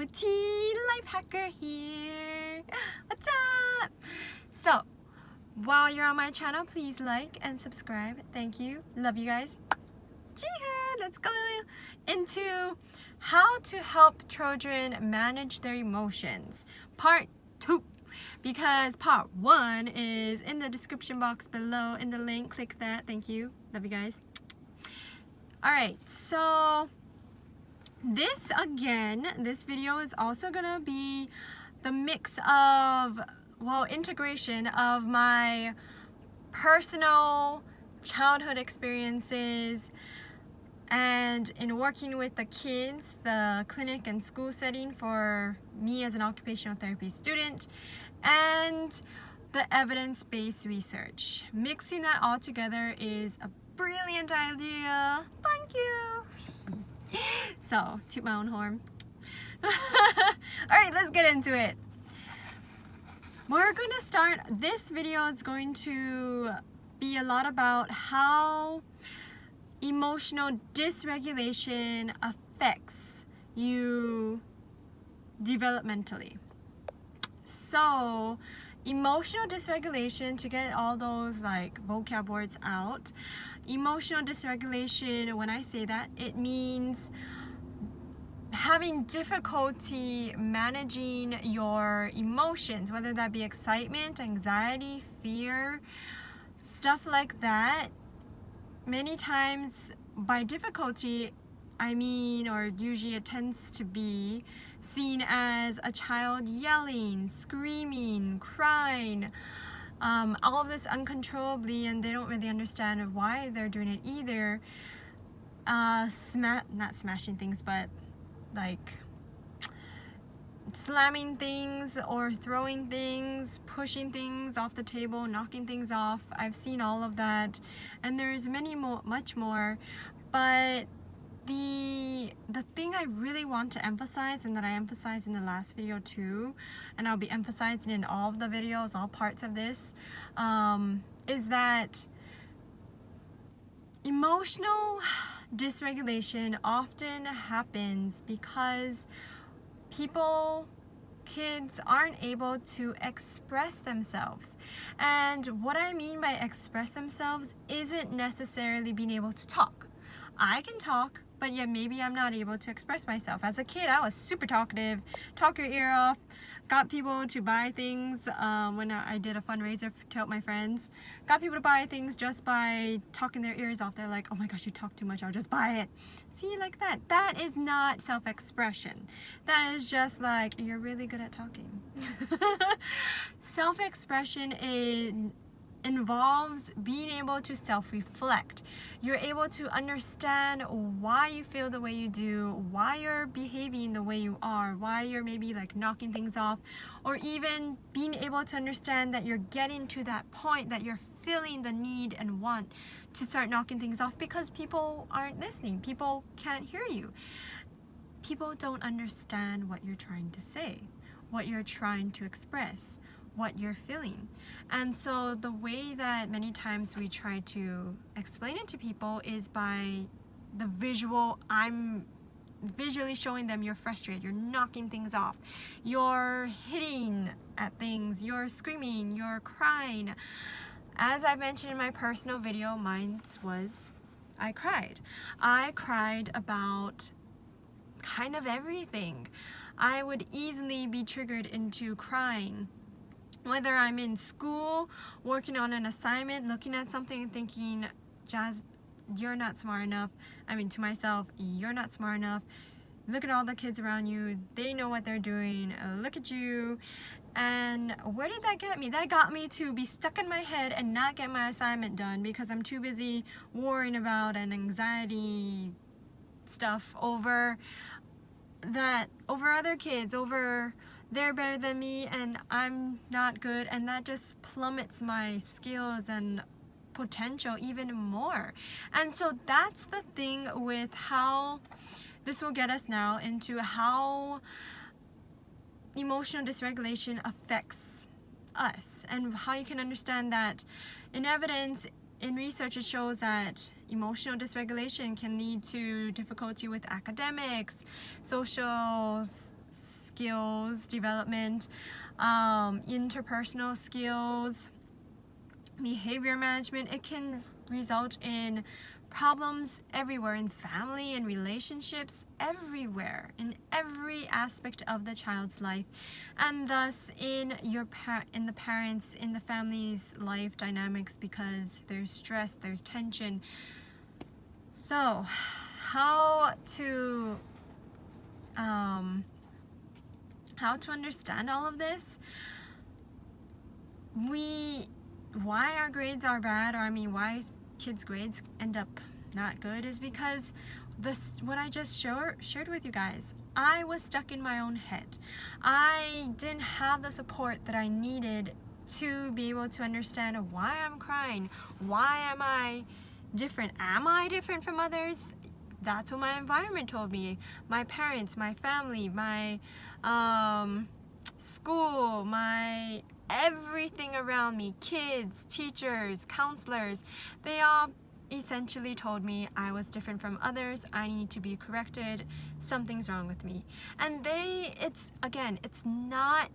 Tea Life Hacker here. What's up? So, while you're on my channel, please like and subscribe. Thank you. Love you guys. Let's go into how to help children manage their emotions. Part 2. Because part 1 is in the description box below in the link. Click that. Thank you. Love you guys. Alright, so this video is also gonna be the mix of, integration of my personal childhood experiences and in working with the kids, the clinic and school setting for me as an occupational therapy student, and the evidence-based research. Mixing that all together is a brilliant idea. Thank you. So, toot my own horn. Alright, let's get into it. We're gonna start, this video is going to be a lot about how emotional dysregulation affects you developmentally. So, emotional dysregulation, to get all those like vocab words out, emotional dysregulation, when I say that, it means having difficulty managing your emotions, whether that be excitement, anxiety, fear, stuff like that. Many times by difficulty, I mean, or usually it tends to be seen as a child yelling, screaming, crying, all of this uncontrollably, and they don't really understand why they're doing it either. Not smashing things, but like slamming things or throwing things, pushing things off the table, knocking things off. I've seen all of that, and there's much more. But the thing I really want to emphasize, and that I emphasized in the last video too, and I'll be emphasizing in all of the videos, all parts of this, is that emotional dysregulation often happens because kids aren't able to express themselves. And what I mean by express themselves isn't necessarily being able to talk. I can talk, but yet maybe I'm not able to express myself. As a kid, I was super talkative, talk your ear off, got people to buy things when I did a fundraiser to help my friends. Got people to buy things just by talking their ears off. They're like, oh my gosh, you talk too much, I'll just buy it. See, like that. That is not self-expression. That is just like, you're really good at talking. Self-expression involves being able to self-reflect. You're able to understand why you feel the way you do, why you're behaving the way you are, why you're maybe like knocking things off, or even being able to understand that you're getting to that point that you're feeling the need and want to start knocking things off because people aren't listening. People can't hear you. People don't understand what you're trying to say, what you're trying to express, what you're feeling. And so the way that many times we try to explain it to people is by the visual. I'm visually showing them you're frustrated, you're knocking things off, you're hitting at things, you're screaming, you're crying. As I mentioned in my personal video, mine was I cried. I cried about kind of everything. I would easily be triggered into crying. Whether I'm in school, working on an assignment, looking at something and thinking, Jazz, you're not smart enough. I mean, to myself, you're not smart enough. Look at all the kids around you. They know what they're doing. Look at you. And where did that get me? That got me to be stuck in my head and not get my assignment done because I'm too busy worrying about an anxiety stuff over other kids, over they're better than me and I'm not good, and that just plummets my skills and potential even more. And so that's the thing with how this will get us now into how emotional dysregulation affects us and how you can understand that. In evidence, in research, it shows that emotional dysregulation can lead to difficulty with academics, social skills development, interpersonal skills, behavior management. It can result in problems everywhere, in family and relationships, everywhere, in every aspect of the child's life, and thus in the parents, in the family's life dynamics, because there's stress, there's tension. So how to understand all of this? Why our grades are bad, or why kids' grades end up not good, is because what I just shared with you guys. I was stuck in my own head. I didn't have the support that I needed to be able to understand why I'm crying. Why am I different? Am I different from others? That's what my environment told me. My parents, my family, my school, my everything around me, kids, teachers, counselors, they all essentially told me I was different from others. I need to be corrected. Something's wrong with me. And it's not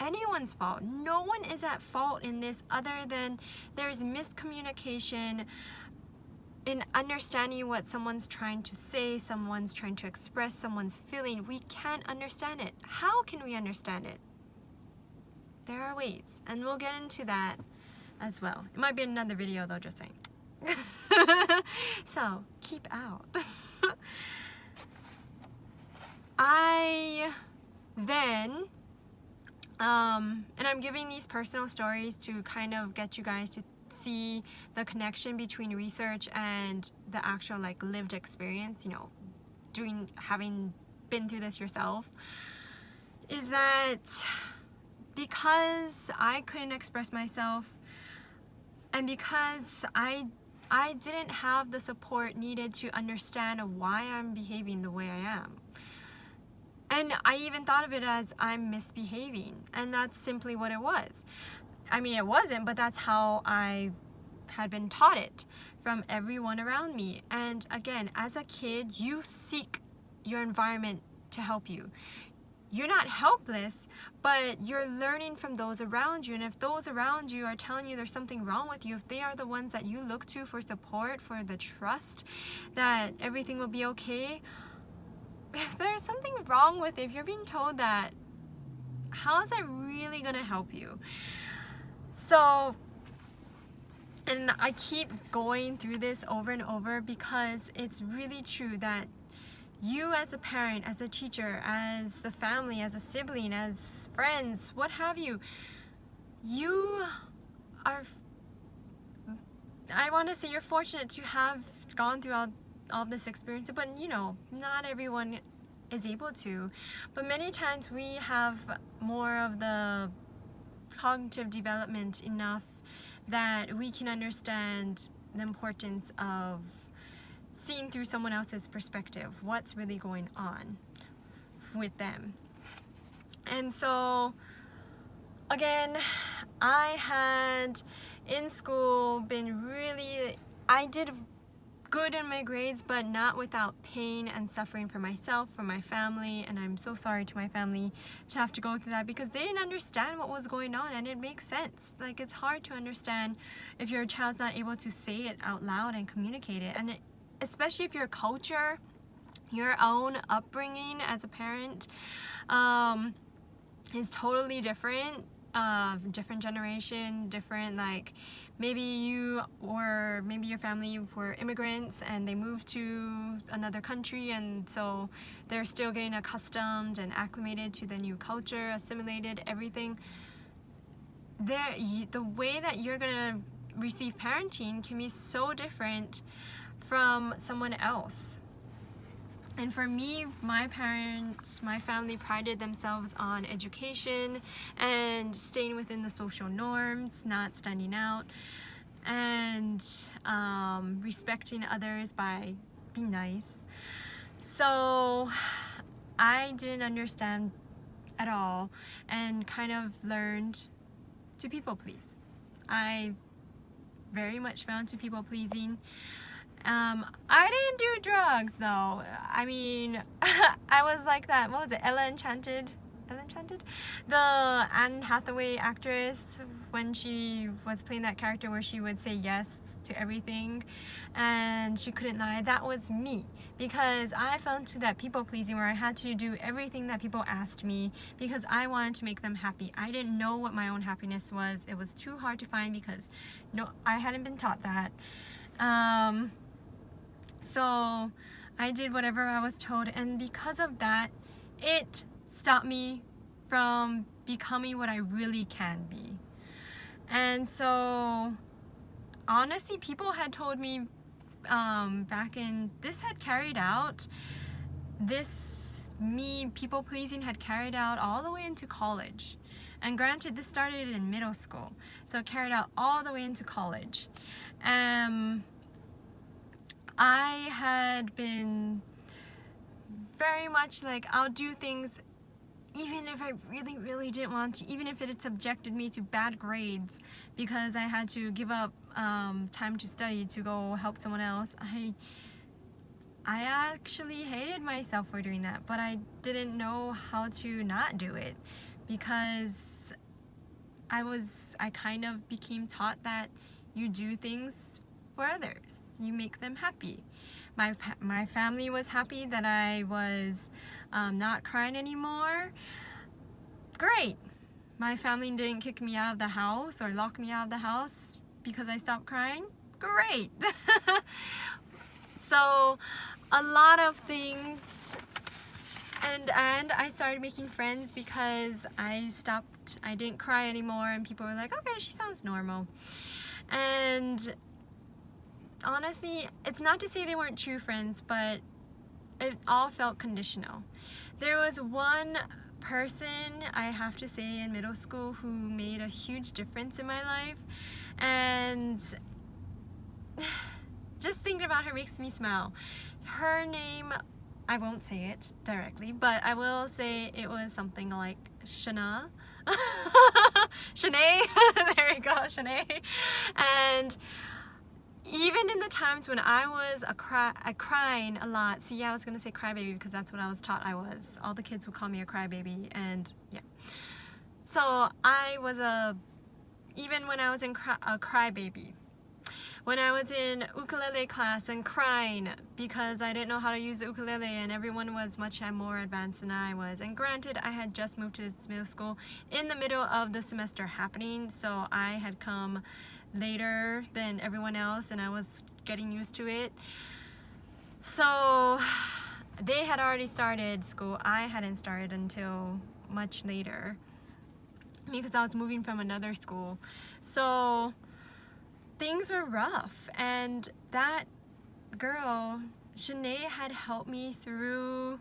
anyone's fault. No one is at fault in this, other than there's miscommunication in understanding what someone's trying to say, someone's trying to express, someone's feeling. We can't understand it. How can we understand it? There are ways, and we'll get into that as well. It might be another video though, just saying. So, keep out. I then, and I'm giving these personal stories to kind of get you guys to see the connection between research and the actual lived experience, having been through this yourself, is that because I couldn't express myself, and because I didn't have the support needed to understand why I'm behaving the way I am. And I even thought of it as I'm misbehaving, and that's simply what it was. It wasn't, but that's how I had been taught it from everyone around me. And again, as a kid, you seek your environment to help you. You're not helpless, but you're learning from those around you. And if those around you are telling you there's something wrong with you, if they are the ones that you look to for support, for the trust that everything will be okay, if there's something wrong with it, if you're being told that, how is that really going to help you? So, and I keep going through this over and over because it's really true that you as a parent, as a teacher, as the family, as a sibling, as friends, what have you, you are, I want to say you're fortunate to have gone through all this experience, but not everyone is able to. But many times we have more of the cognitive development enough that we can understand the importance of seeing through someone else's perspective, what's really going on with them. And so, again, I had in school I did good in my grades, but not without pain and suffering for myself, for my family, and I'm so sorry to my family to have to go through that, because they didn't understand what was going on, and it makes sense. It's hard to understand if your child's not able to say it out loud and communicate it, and especially if your culture, your own upbringing as a parent is totally different, different generation, different, maybe your family were immigrants and they moved to another country, and so they're still getting accustomed and acclimated to the new culture, assimilated everything. The way that you're gonna receive parenting can be so different from someone else. And for me, my parents, my family prided themselves on education and staying within the social norms, not standing out, and respecting others by being nice. So I didn't understand at all and kind of learned to people please. I very much fell into people pleasing, I didn't do drugs though. I mean, I was like that. What was it? Ella Enchanted? Ella Enchanted? The Anne Hathaway actress, when she was playing that character where she would say yes to everything and she couldn't lie. That was me, because I fell into that people pleasing where I had to do everything that people asked me because I wanted to make them happy. I didn't know what my own happiness was. It was too hard to find because I hadn't been taught that. So I did whatever I was told, and because of that, it stopped me from becoming what I really can be. And so honestly, people had told me back in, this had carried out, this me people pleasing had carried out all the way into college. And granted, this started in middle school, so it carried out all the way into college. I had been very much like, I'll do things even if I really, really didn't want to, even if it had subjected me to bad grades because I had to give up time to study to go help someone else. I actually hated myself for doing that, but I didn't know how to not do it because I kind of became taught that you do things for others. You make them happy. My family was happy that I was not crying anymore. Great. My family didn't kick me out of the house or lock me out of the house because I stopped crying. Great. So a lot of things, and I started making friends because I didn't cry anymore, and people were like, okay, she sounds normal. And honestly, it's not to say they weren't true friends, but it all felt conditional. There was one person, I have to say, in middle school who made a huge difference in my life, and just thinking about her makes me smile. Her name, I won't say it directly, but I will say it was something like Shana. Shanae, there we go, Shanae. And even in the times when I was crying a lot, see, I was gonna say crybaby because that's what I was taught I was. All the kids would call me a crybaby, and yeah. So I was even when I was in a crybaby. When I was in ukulele class and crying because I didn't know how to use the ukulele and everyone was much more advanced than I was. And granted, I had just moved to this middle school in the middle of the semester happening, so I had come later than everyone else and I was getting used to it. So they had already started school. I hadn't started until much later because I was moving from another school. So things were rough, and that girl, Shanae, had helped me through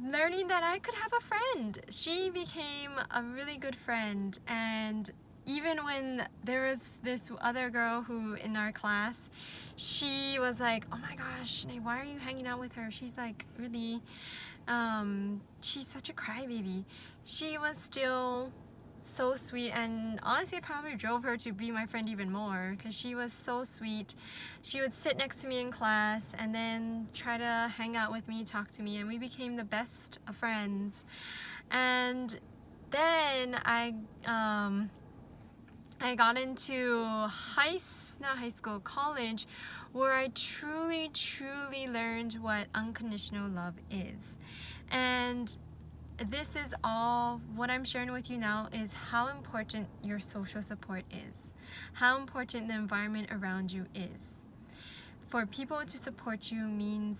learning that I could have a friend. She became a really good friend, and even when there was this other girl who in our class, she was like, oh my gosh, Shanae, why are you hanging out with her? She's like really, she's such a crybaby. She was still so sweet, and honestly I probably drove her to be my friend even more because she was so sweet. She would sit next to me in class and then try to hang out with me, talk to me, and we became the best of friends. And then I got into college, where I truly learned what unconditional love is. And this is all, what I'm sharing with you now is how important your social support is, how important the environment around you is. For people to support you means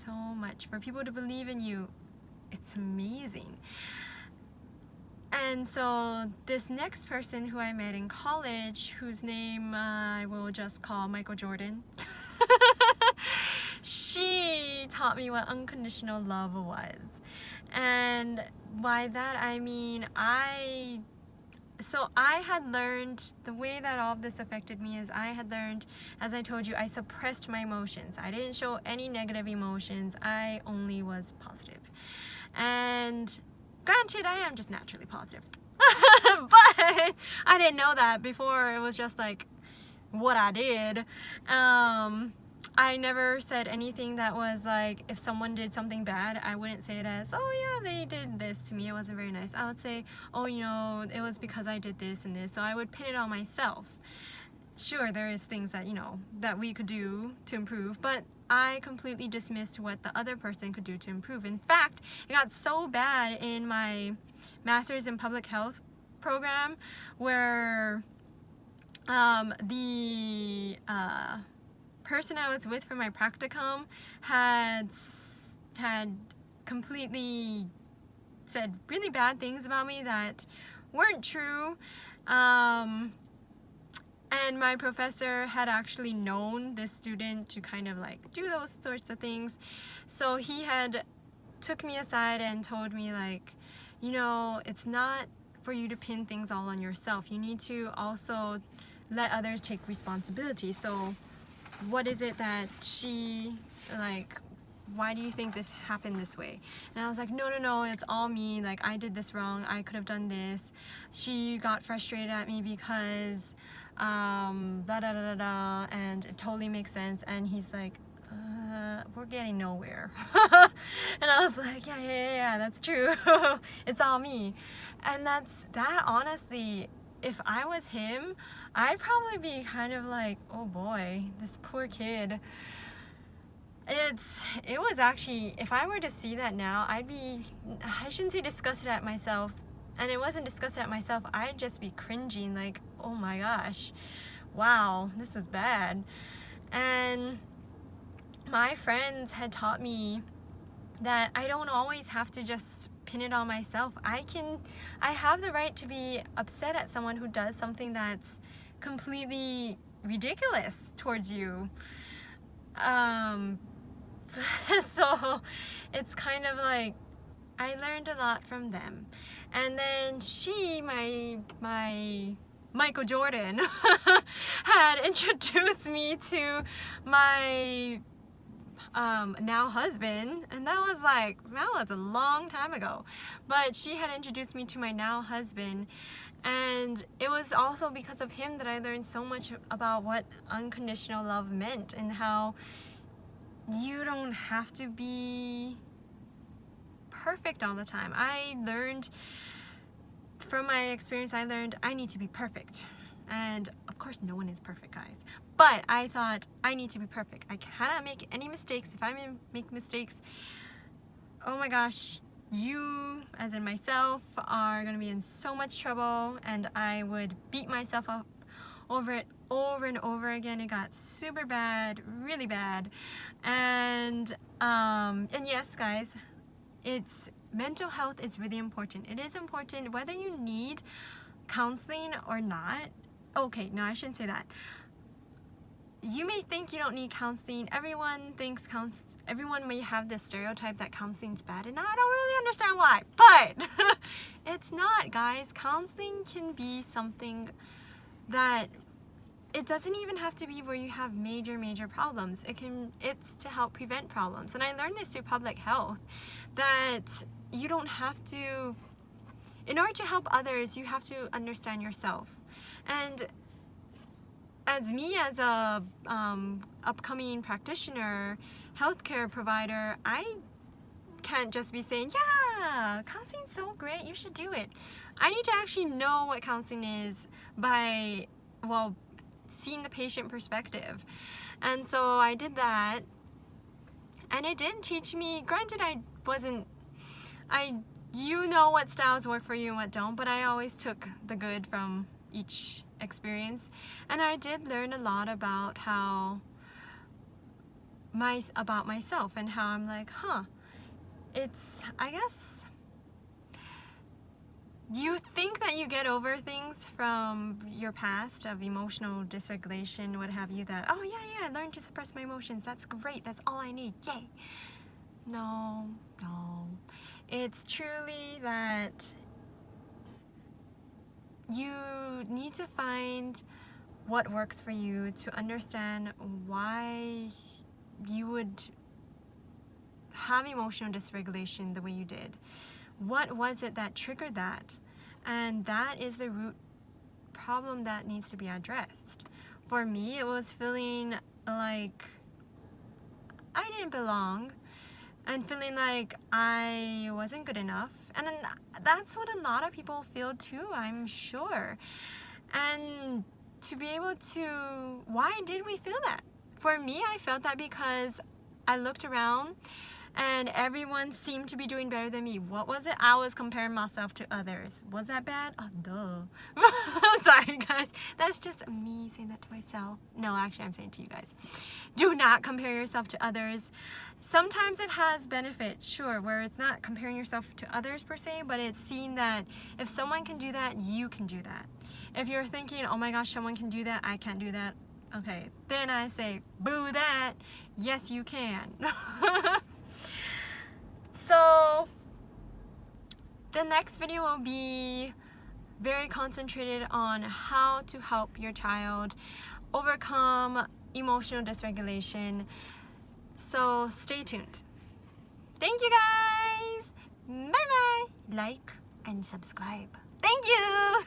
so much. For people to believe in you, it's amazing. And so this next person who I met in college, whose name I will just call Michael Jordan, she taught me what unconditional love was. And by that I mean I had learned, the way that all of this affected me is I had learned, as I told you, I suppressed my emotions. I didn't show any negative emotions. I only was positive. And granted, I am just naturally positive. But I didn't know that before. It was just like, what I did. I never said anything that was like, if someone did something bad, I wouldn't say it as, oh yeah, they did this to me, it wasn't very nice. I would say, oh, you know, it was because I did this and this. So I would pin it on myself. Sure, there is things that, you know, that we could do to improve, but I completely dismissed what the other person could do to improve. In fact, it got so bad in my master's in public health program where the person I was with for my practicum had completely said really bad things about me that weren't true. And my professor had actually known this student to kind of like do those sorts of things. So he had took me aside and told me, like, you know, it's not for you to pin things all on yourself. You need to also let others take responsibility. So what is it that she, like, why do you think this happened this way? And I was like, no, it's all me. Like, I did this wrong. I could have done this. She got frustrated at me because and it totally makes sense. And he's like, we're getting nowhere. And I was like, yeah, that's true. It's all me. And that honestly, if I was him, I'd probably be kind of like, oh boy, this poor kid. It was actually, if I were to see that now, I shouldn't say disgusted at myself, and it wasn't disgusted at myself, I'd just be cringing, like, oh my gosh, wow, this is bad. And my friends had taught me that I don't always have to just pin it on myself. I have the right to be upset at someone who does something that's completely ridiculous towards you. So it's kind of like, I learned a lot from them. And then my Michael Jordan had introduced me to my now husband, and that was a long time ago, but she had introduced me to my now husband, and it was also because of him that I learned so much about what unconditional love meant, and how you don't have to be perfect all the time. I learned from my experience, I need to be perfect. And of course, no one is perfect, guys. But I thought, I need to be perfect. I cannot make any mistakes. If I make mistakes, oh my gosh, you, as in myself, are gonna be in so much trouble. And I would beat myself up over it over and over again. It got super bad, really bad. And yes, guys, mental health is really important. It is important whether you need counseling or not. Okay, no, I shouldn't say that. You may think you don't need counseling. Everyone may have this stereotype that counseling's bad, and I don't really understand why, but it's not, guys. Counseling can be something that, it doesn't even have to be where you have major problems. It's to help prevent problems. And I learned this through public health, that you don't have to, in order to help others, you have to understand yourself. And as a upcoming practitioner, healthcare provider, I can't just be saying, yeah, counseling's so great, you should do it. I need to actually know what counseling is by, well, seeing the patient perspective. And so I did that, and it did teach me, granted you know what styles work for you and what don't, but I always took the good from each experience. And I did learn a lot about about myself, and how I'm like, I guess you think that you get over things from your past of emotional dysregulation, what have you, that, oh yeah, I learned to suppress my emotions, that's great, that's all I need, yay. No. It's truly that you need to find what works for you, to understand why you would have emotional dysregulation the way you did. What was it that triggered that? And that is the root problem that needs to be addressed. for me, it was feeling like I didn't belong and feeling like I wasn't good enough. And then that's what a lot of people feel too, I'm sure. And to be able to, why did we feel that? For me, I felt that because I looked around and everyone seemed to be doing better than me. What was it? I was comparing myself to others. Was that bad? Oh, duh. Sorry, guys. That's just me saying that to myself. No, actually, I'm saying to you guys. Do not compare yourself to others. Sometimes it has benefits, sure, where it's not comparing yourself to others per se, but it's seeing that if someone can do that, you can do that. If you're thinking, oh my gosh, someone can do that, I can't do that. Okay, then I say, boo that. Yes, you can. So the next video will be very concentrated on how to help your child overcome emotional dysregulation. So stay tuned. Thank you guys. Bye bye. Like and subscribe. Thank you.